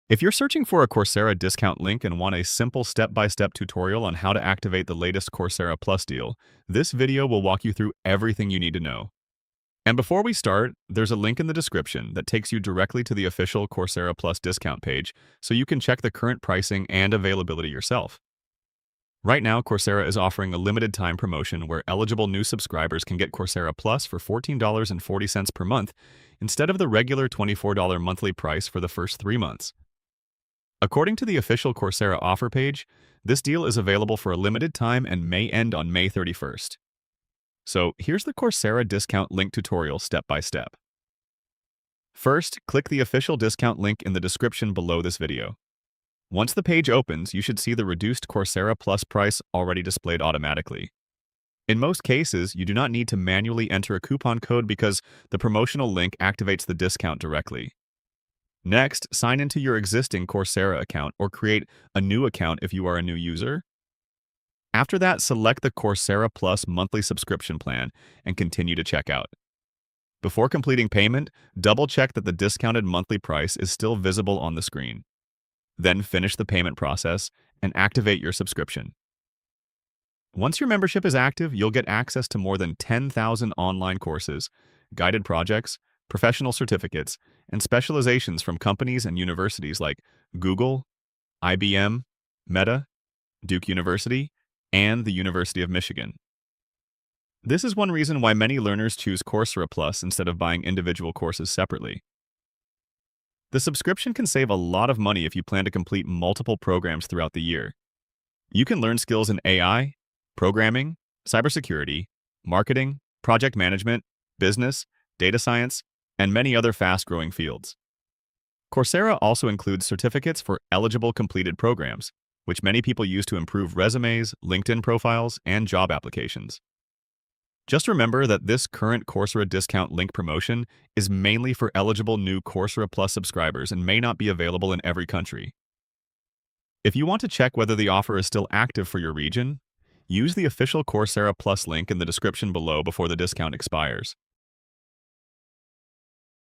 If you're searching for a Coursera discount link and want a simple step-by-step tutorial on how to activate the latest Coursera Plus deal, this video will walk you through everything you need to know. And before we start, there's a link in the description that takes you directly to the official Coursera Plus discount page so you can check the current pricing and availability yourself. Right now, Coursera is offering a limited time promotion where eligible new subscribers can get Coursera Plus for $14.40 per month instead of the regular $24 monthly price for the first 3 months. According to the official Coursera offer page, this deal is available for a limited time and may end on May 31st. So here's the Coursera discount link tutorial step by step. First, click the official discount link in the description below this video. Once the page opens, you should see the reduced Coursera Plus price already displayed automatically. In most cases, you do not need to manually enter a coupon code because the promotional link activates the discount directly. Next, sign into your existing Coursera account or create a new account if you are a new user. After that, select the Coursera Plus monthly subscription plan and continue to check out. Before completing payment, double-check that the discounted monthly price is still visible on the screen. Then finish the payment process and activate your subscription. Once your membership is active, you'll get access to more than 10,000 online courses, guided projects, professional certificates, and specializations from companies and universities like Google, IBM, Meta, Duke University, and the University of Michigan. This is one reason why many learners choose Coursera Plus instead of buying individual courses separately. The subscription can save a lot of money if you plan to complete multiple programs throughout the year. You can learn skills in AI, programming, cybersecurity, marketing, project management, business, data science, and many other fast-growing fields. Coursera also includes certificates for eligible completed programs, which many people use to improve resumes, LinkedIn profiles, and job applications. Just remember that this current Coursera discount link promotion is mainly for eligible new Coursera Plus subscribers and may not be available in every country. If you want to check whether the offer is still active for your region, use the official Coursera Plus link in the description below before the discount expires.